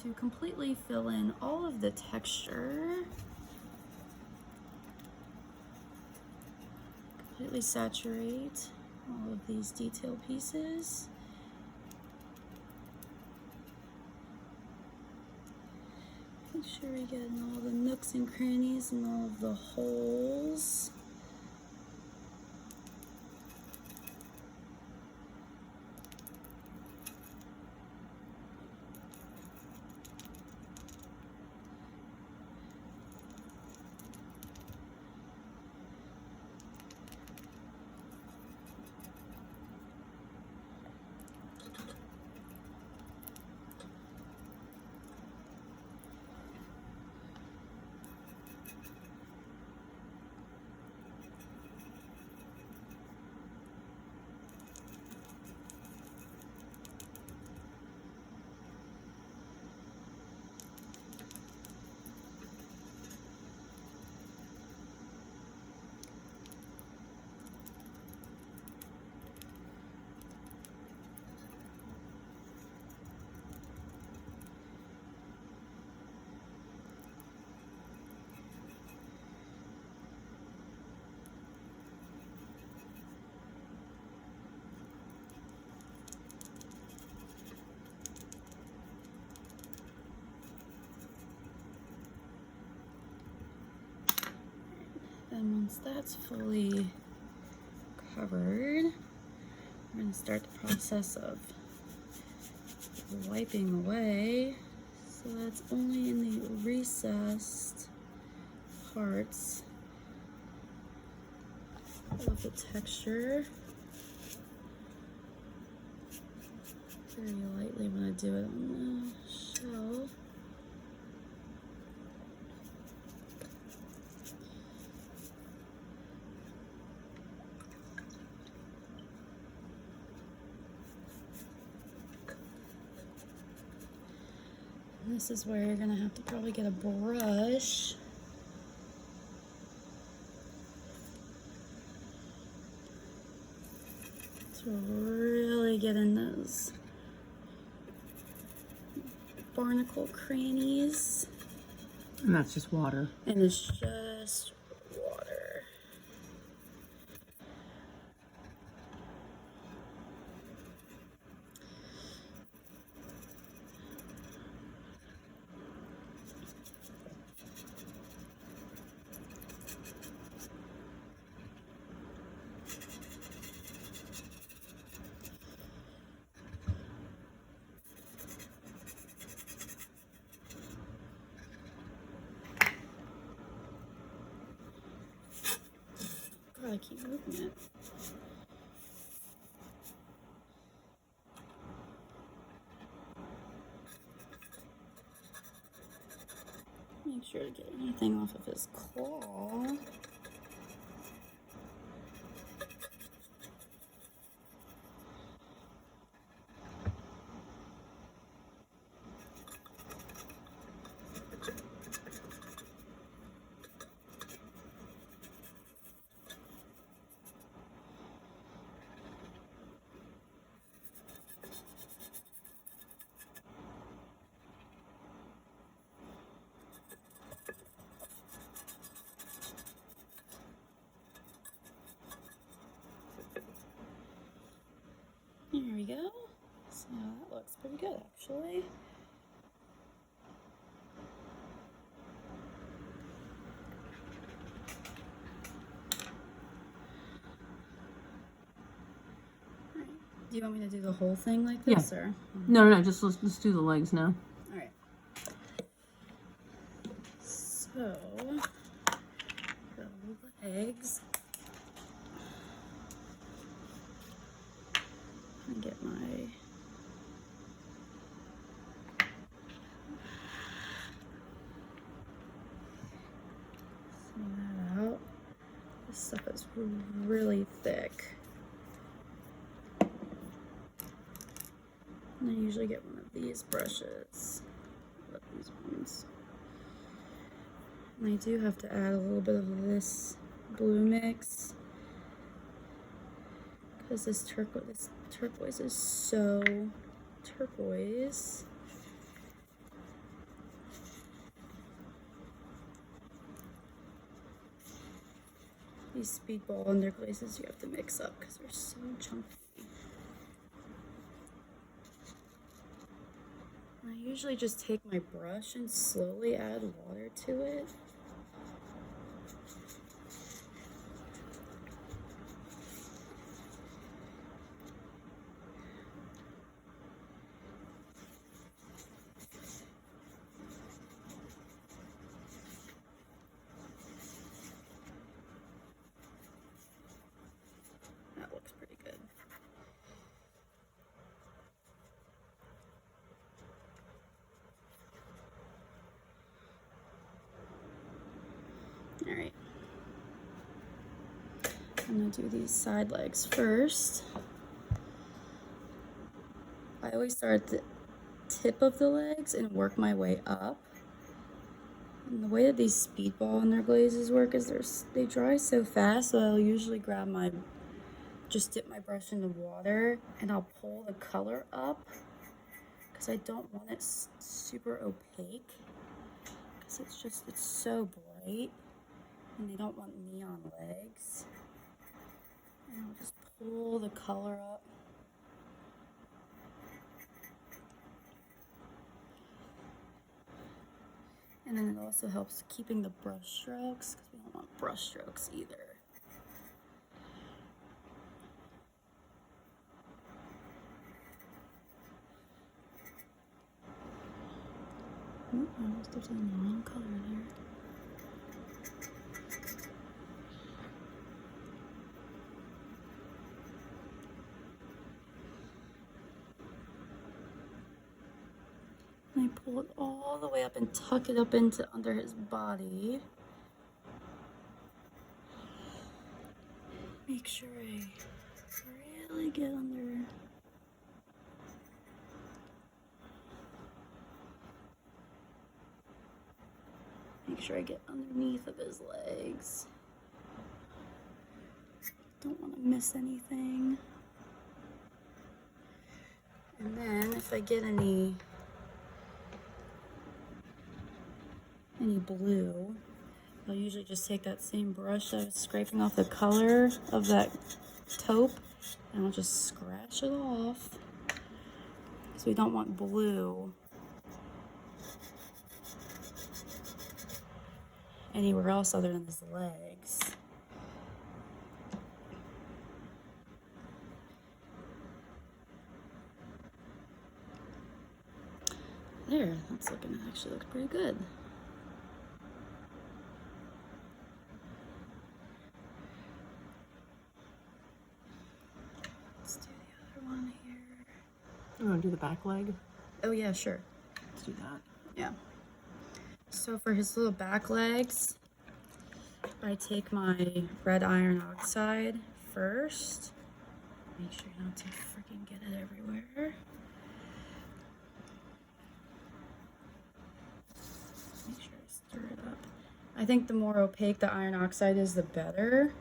to completely fill in all of the texture. Completely saturate all of these detail pieces. Make sure we get in all the nooks and crannies and all of the holes. And once that's fully covered, we're going to start the process of wiping away. So that's only in the recessed parts of the texture. Very lightly when I do it on the shell. And this is where you're gonna have to probably get a brush. To really get in those barnacle crannies. And that's just water. And it's just water. I keep moving it. Make sure to get anything off of his claw. There we go. So that looks pretty good, actually. Alright. Do you want me to do the whole thing like this, Yeah. or? No, just let's do the legs now. All right. So, the legs. I get my that out. This stuff is really thick. And I usually get one of these brushes. I love these ones. And I do have to add a little bit of this blue mix because this turquoise is so turquoise. These speedball underglazes you have to mix up because they're so chunky. I usually just take my brush and slowly add water to it. That looks pretty good. All right. I'm gonna do these side legs first. I always start at the tip of the legs and work my way up. And the way that these speedball underglazes work is they dry so fast, so I'll usually just dip my brush in the water and I'll pull the color up because I don't want it super opaque because it's so bright and they don't want neon legs. And I'll just pull the color up. And then it also helps keeping the brush strokes because we don't want brush strokes either. Ooh, I almost dipped in the wrong color there. And I pull it all the way up and tuck it up into under his body. Make sure I really get under. Make sure I get underneath of his legs. Don't want to miss anything. And then if I get any blue, I'll usually just take that same brush that I was scraping off the color of that taupe and I'll just scratch it off because we don't want blue anywhere else other than his legs. There, actually looks pretty good. Let's do the other one here. You want to do the back leg? Oh yeah, sure. Let's do that. Yeah. So for his little back legs, I take my red iron oxide first. Make sure not to freaking get it everywhere. Make sure I stir it up. I think the more opaque the iron oxide is, the better.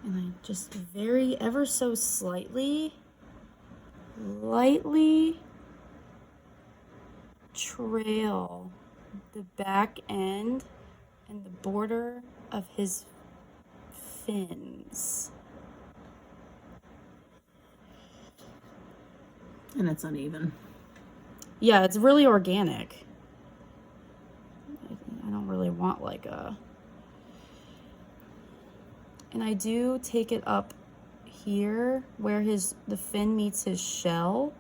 And I just ever so lightly trail the back end and the border of his fins. And it's uneven. Yeah, it's really organic. I don't really want like a... And I do take it up here where the fin meets his shell.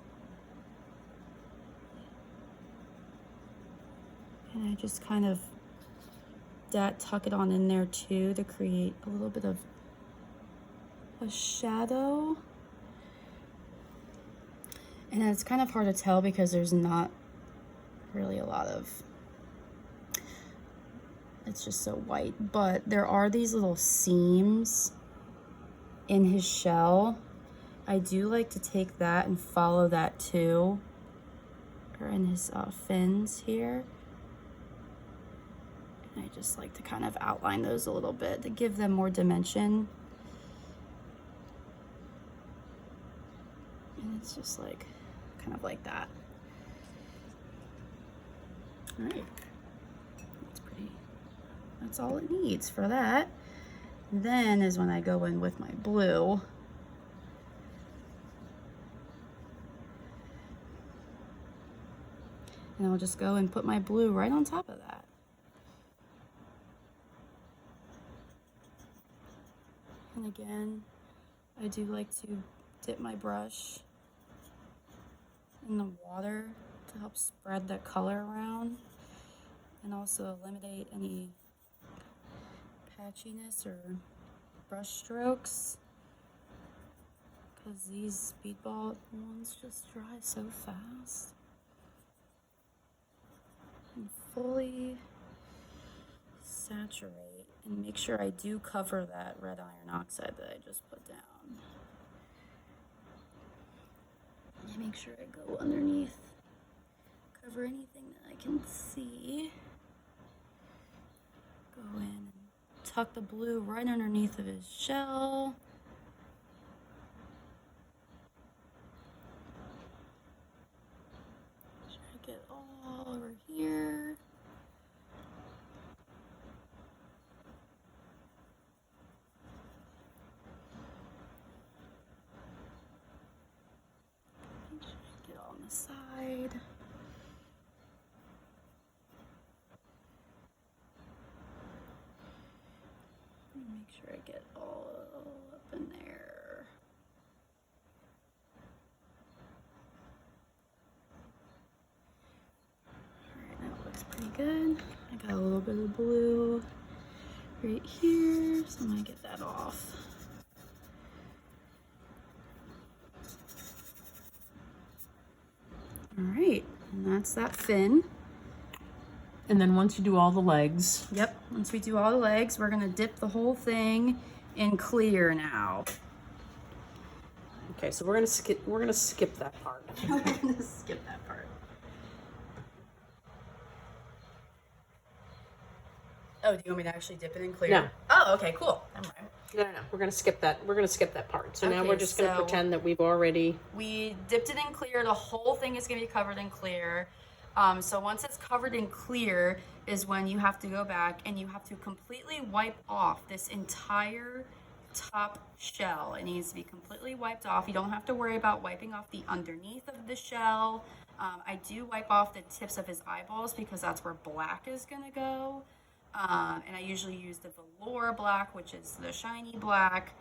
And I just kind of tuck it on in there too to create a little bit of a shadow. And it's kind of hard to tell because there's not really a lot of... It's just so white, but there are these little seams in his shell. I do like to take that and follow that too, or in his fins here. And I just like to kind of outline those a little bit to give them more dimension. And it's just like, kind of like that. All right, that's pretty That's all it needs for that. Then is when I go in with my blue. And I'll just go and put my blue right on top of that. And again, I do like to dip my brush in the water to help spread the color around and also eliminate any patchiness or brush strokes, because these speedball ones just dry so fast. And fully saturate and make sure I do cover that red iron oxide that I just put down. And make sure I go underneath, cover anything that I can see. Go in and tuck the blue right underneath of his shell. Try to get all over here. Get on the side. Make sure I get all up in there. Alright, that looks pretty good. I got a little bit of blue right here, so I'm gonna get that off. Alright, and that's that fin. And then once you do all the legs, Yep, once we do all the legs, we're gonna dip the whole thing in clear now. okay, so we're gonna skip that part. We're gonna skip that part. Oh, do you want me to actually dip it in clear? No. Oh, okay, cool. All right. No. We're gonna skip that. We're gonna skip that part. So now Okay, we're just gonna so- pretend that we've already. We dipped it in clear. The whole thing is gonna be covered in clear. So once it's covered in clear is when you have to go back and you have to completely wipe off this entire top shell. It needs to be completely wiped off. You don't have to worry about wiping off the underneath of the shell. I do wipe off the tips of his eyeballs because that's where black is gonna go. And I usually use the velour black, which is the shiny black.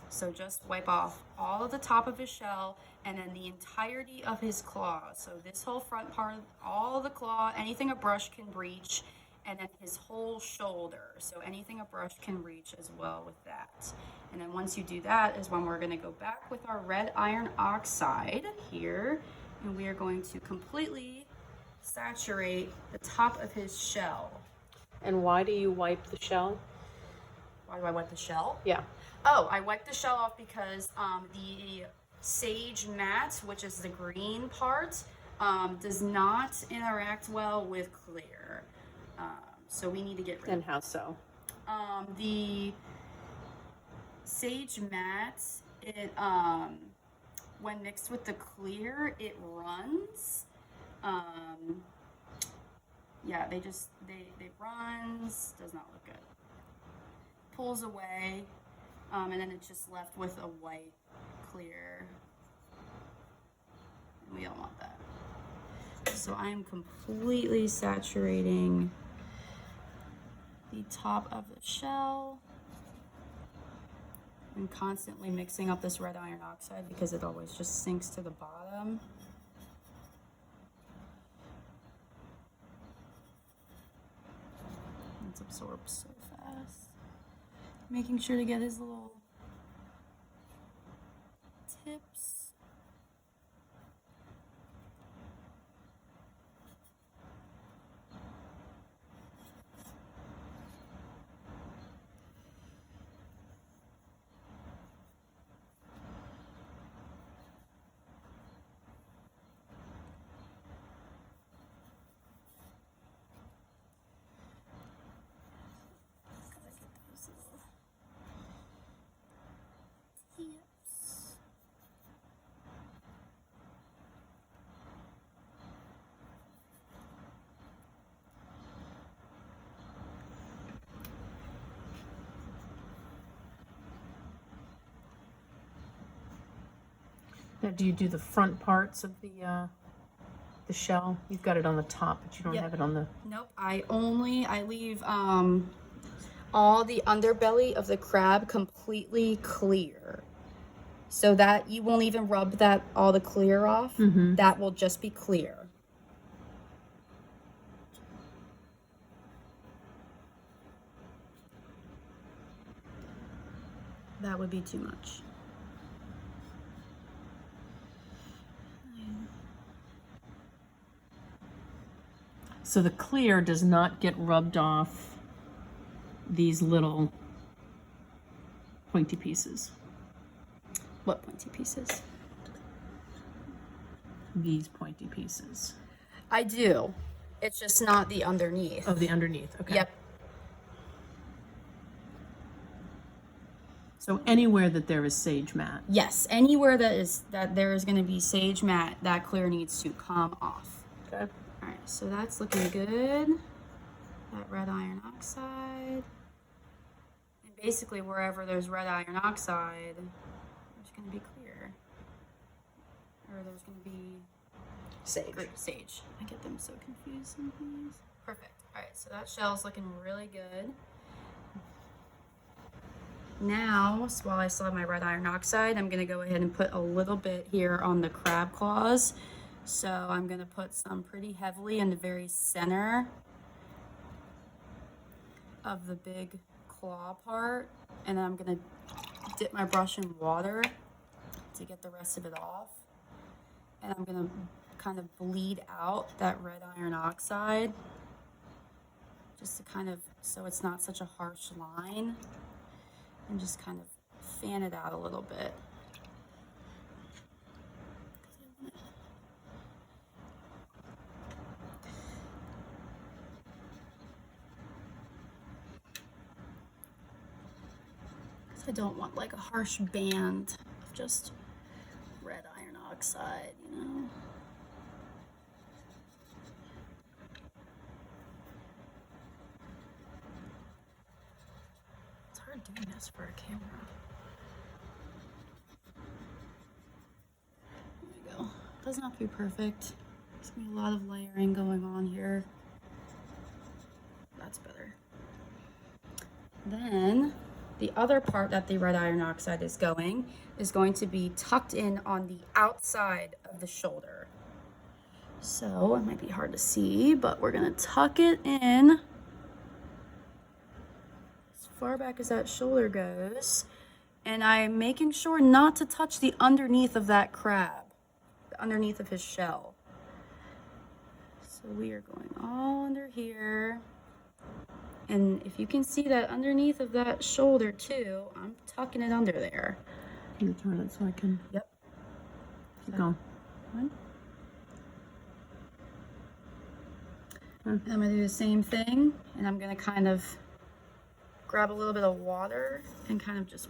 So just wipe off all of the top of his shell and then the entirety of his claw. So this whole front part, all of the claw, anything a brush can reach, and then his whole shoulder. So anything a brush can reach as well with that. And then once you do that is when we're gonna go back with our red iron oxide here, and we are going to completely saturate the top of his shell. And why do you wipe the shell? Why do I wipe the shell? Yeah. Oh, I wiped the shell off because the sage matte, which is the green part, does not interact well with clear. So we need to get rid of And how so? the sage matte. It when mixed with the clear, it runs. Yeah, they runs. Does not look good. Pulls away. And then it's just left with a white clear. We don't want that. So I'm completely saturating the top of the shell and constantly mixing up this red iron oxide because it always just sinks to the bottom. It's absorbed so fast. Making sure to get his little tips. Now, do you do the front parts of the shell? You've got it on the top, but you don't Yep. have it on the. Nope. I leave all the underbelly of the crab completely clear, so that you won't even rub all the clear off. Mm-hmm. That will just be clear. That would be too much. So the clear does not get rubbed off these little pointy pieces. What pointy pieces? These pointy pieces. I do. It's just not the underneath. Oh, the underneath. Okay. Yep. So anywhere that there is sage mat. Yes. Anywhere that there is going to be sage mat, that clear needs to come off. Okay. All right. So that's looking good. That red iron oxide. And basically, wherever there's red iron oxide, there's going to be clear. Or there's going to be sage. I get them so confused sometimes. Perfect. All right, so that shell's looking really good. Now, so while I still have my red iron oxide, I'm gonna go ahead and put a little bit here on the crab claws. So I'm gonna put some pretty heavily in the very center of the big claw part, and then I'm gonna dip my brush in water to get the rest of it off. And I'm gonna kind of bleed out that red iron oxide just to kind of, so it's not such a harsh line, and just kind of fan it out a little bit. I don't want like a harsh band of just red iron oxide, you know. It's hard doing this for a camera. There we go. Doesn't have to be perfect. There's gonna be a lot of layering going on here. That's better. Then the other part that the red iron oxide is going to be tucked in on the outside of the shoulder. So it might be hard to see, but we're gonna tuck it in as far back as that shoulder goes. And I'm making sure not to touch the underneath of that crab, the underneath of his shell. So we are going all under here. And if you can see that underneath of that shoulder too, I'm tucking it under there. Can you turn it so I can? Yep. Keep going. One. I'm gonna do the same thing, and I'm gonna kind of grab a little bit of water and kind of just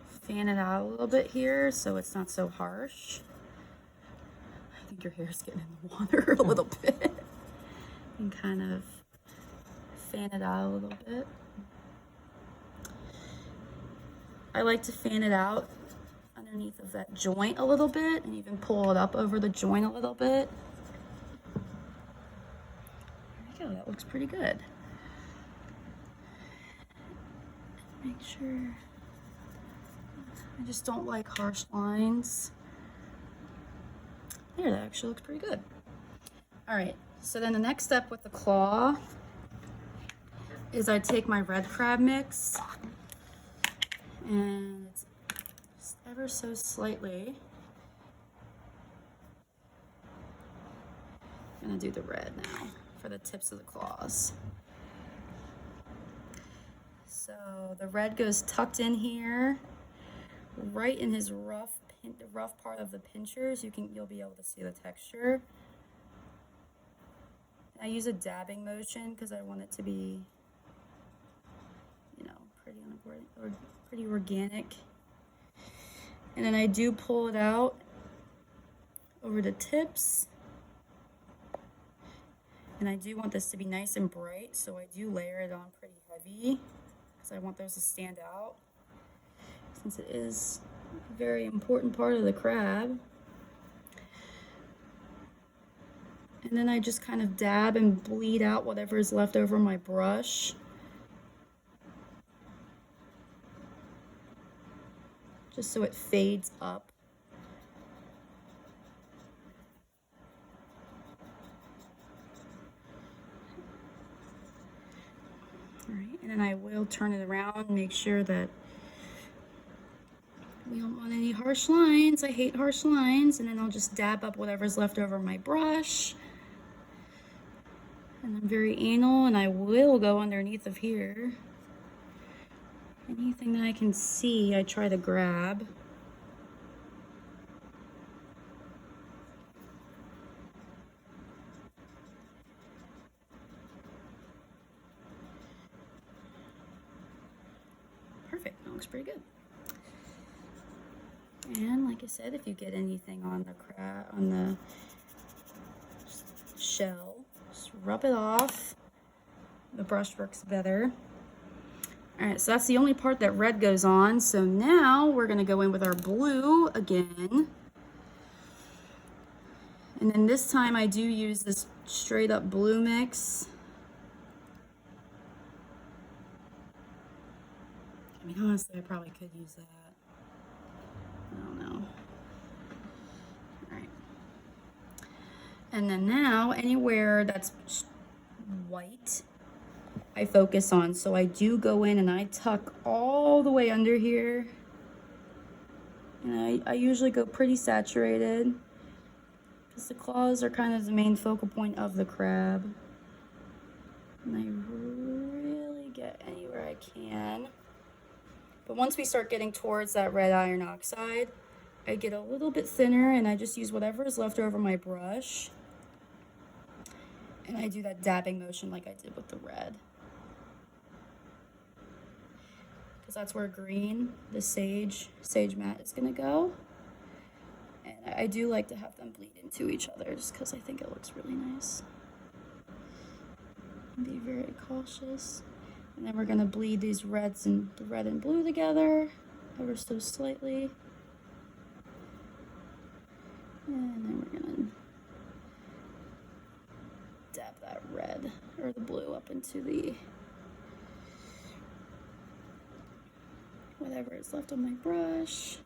fan it out a little bit here so it's not so harsh. I think your hair's getting in the water a little bit. And kind of fan it out a little bit. I like to fan it out underneath of that joint a little bit and even pull it up over the joint a little bit. There we go, that looks pretty good. Make sure, I just don't like harsh lines. There, that actually looks pretty good. All right, so then the next step with the claw is I take my red crab mix and it's just ever so slightly. I'm gonna do the red now for the tips of the claws. So the red goes tucked in here, right in his the rough part of the pinchers. You'll be able to see the texture. I use a dabbing motion because I want it to be, you know, pretty organic. And then I do pull it out over the tips. And I do want this to be nice and bright, so I do layer it on pretty heavy because I want those to stand out since it is a very important part of the crab. And then I just kind of dab and bleed out whatever is left over my brush. Just so it fades up. All right, and then I will turn it around, make sure that we don't want any harsh lines. I hate harsh lines. And then I'll just dab up whatever's left over my brush. And I'm very anal, and I will go underneath of here. Anything that I can see, I try to grab. Perfect, that looks pretty good. And like I said, if you get anything on the shell, just rub it off. The brush works better. All right, so that's the only part that red goes on. So now we're gonna go in with our blue again. And then this time I do use this straight up blue mix. I mean, honestly, I probably could use that. I don't know. All right. And then now, anywhere that's white, I focus on. So I do go in and I tuck all the way under here. And I usually go pretty saturated because the claws are kind of the main focal point of the crab. And I really get anywhere I can. But once we start getting towards that red iron oxide, I get a little bit thinner and I just use whatever is left over my brush. And I do that dabbing motion like I did with the red. Because that's where green, the sage matte is gonna go. And I do like to have them bleed into each other just because I think it looks really nice. And be very cautious. And then we're gonna bleed these reds and the red and blue together, ever so slightly. And then we're gonna dab that red or the blue up into the whatever is left on my brush.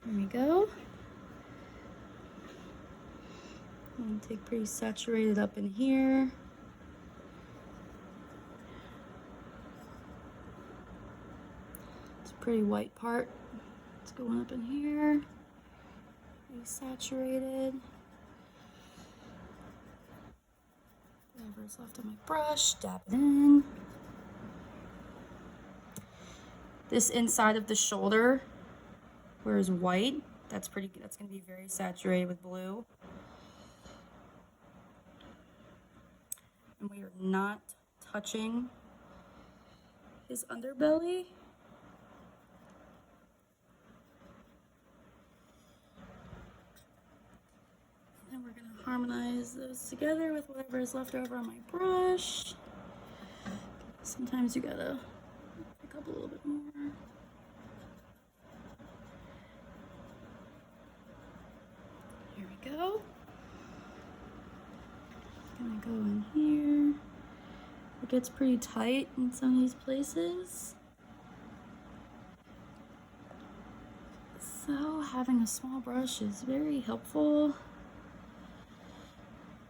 There we go. And take pretty saturated up in here. It's a pretty white part. It's going up in here. Pretty saturated. Whatever's left on my brush, dab it in. This inside of the shoulder, where is white, that's gonna be very saturated with blue. And we are not touching his underbelly. And we're gonna harmonize those together with whatever is left over on my brush. Sometimes you gotta pick up a little bit more. Here we go. Gonna go in here. It gets pretty tight in some of these places. So having a small brush is very helpful.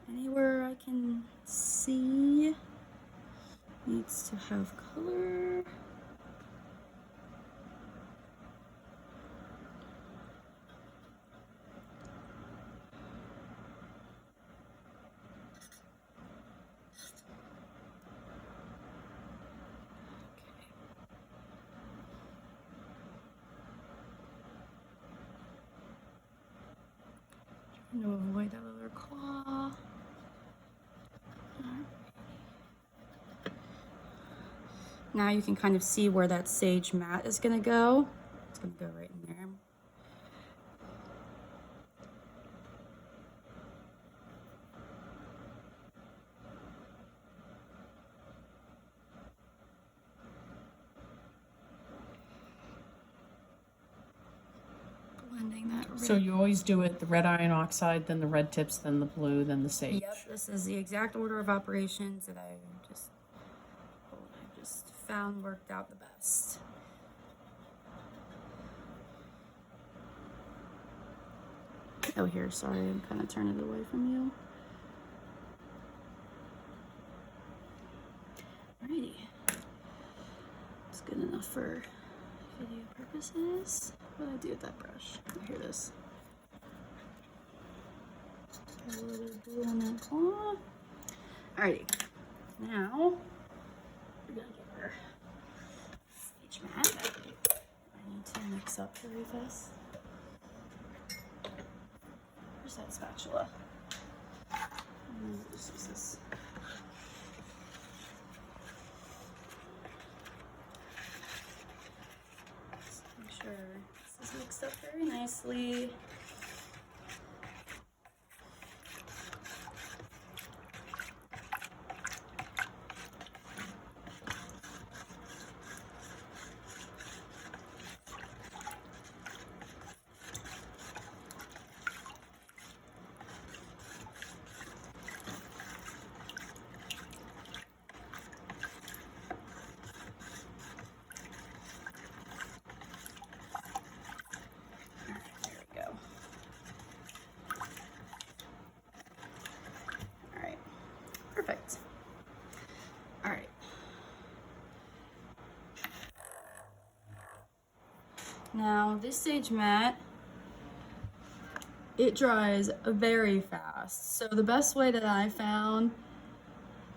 Anywhere I can see needs to have color. Trying to avoid that other claw. Now you can kind of see where that sage matte is gonna go. It's gonna go right in there. So you always do it the red iron oxide, then the red tips, then the blue, then the sage. Yep, this is the exact order of operations that I just found worked out the best. Oh, here, sorry, I'm kind of turning it away from you. Alrighty. It's good enough for video purposes. What do I do with that brush? Oh, here it is. Got a little bit of blue on that claw. Alrighty. Now, we're gonna get our sage mat. I need to mix up very fast. Where's that spatula? Just use this. Just make sure this is mixed up very nicely. Perfect. All right. Now this sage mat, it dries very fast. So the best way that I found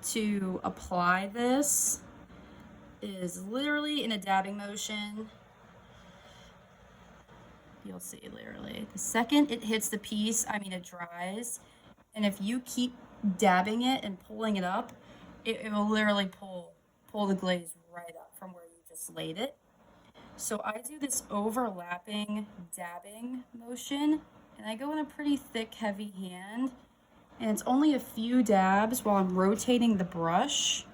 to apply this is literally in a dabbing motion. You'll see literally. The second it hits the piece, I mean it dries. And if you keep dabbing it and pulling it up, it will literally pull the glaze right up from where you just laid it. So I do this overlapping dabbing motion, and I go in a pretty thick, heavy hand, and it's only a few dabs while I'm rotating the brush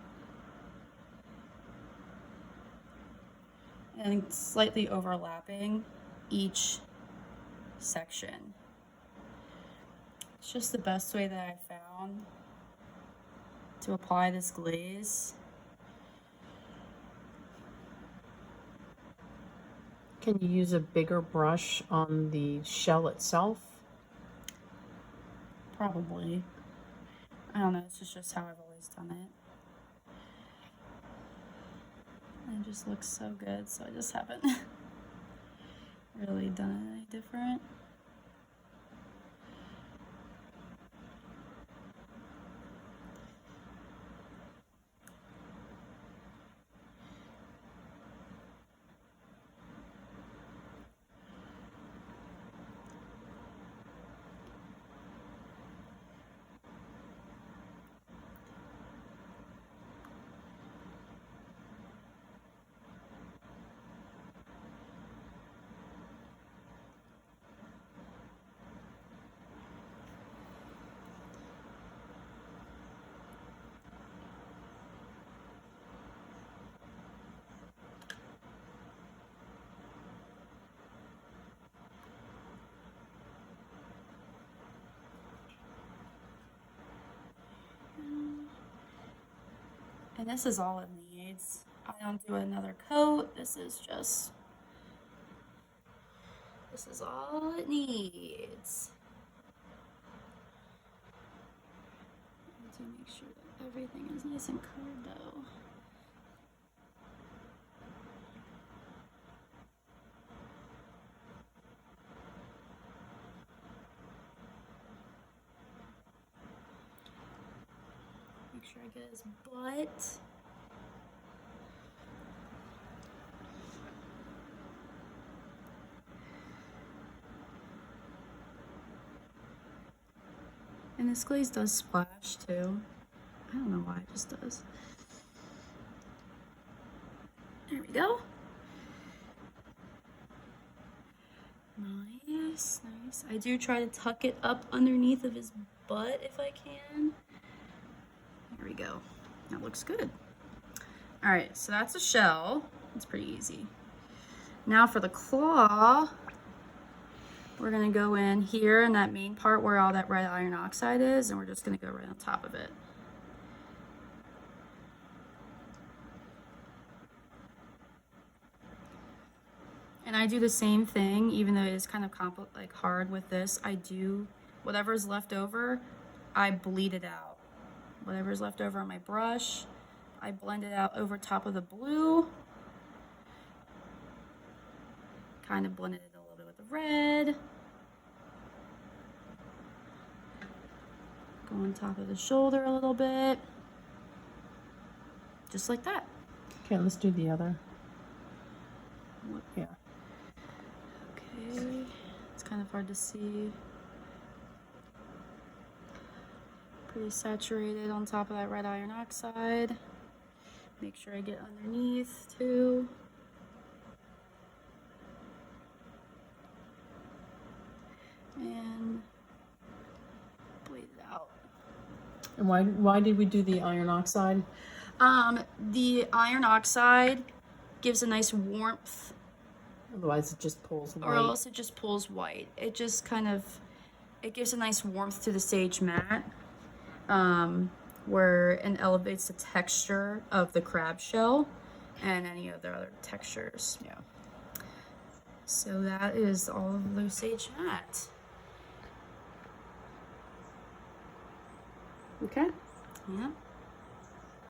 and slightly overlapping each section. It's just the best way that I found to apply this glaze. Can you use a bigger brush on the shell itself? Probably. I don't know, it's just how I've always done it. And it just looks so good, so I just haven't really done it any different. And this is all it needs. I don't do another coat. This is all it needs. I need to make sure that everything is nice and covered though. Make sure I get his butt. And this glaze does splash too. I don't know why it just does. There we go. Nice, nice. I do try to tuck it up underneath of his butt if I can. There we go. That looks good. All right, so that's a shell. It's pretty easy. Now for the claw, we're gonna go in here in that main part where all that red iron oxide is, and we're just gonna go right on top of it. And I do the same thing, even though it is kind of hard with this. I do whatever's left over, I bleed it out. Whatever's left over on my brush, I blend it out over top of the blue. Kind of blended it a little bit with the red. Go on top of the shoulder a little bit. Just like that. Okay, let's do the other. Yeah. Okay, it's kind of hard to see. Pretty saturated on top of that red iron oxide. Make sure I get underneath too. And bleed it out. And why did we do the iron oxide? The iron oxide gives a nice warmth, Otherwise, it just pulls white. or else it just pulls white. It just kind of, it gives a nice warmth to the sage matte, where it elevates the texture of the crab shell and any of the other textures. Yeah. So that is all of the sage matte. Okay. Yeah.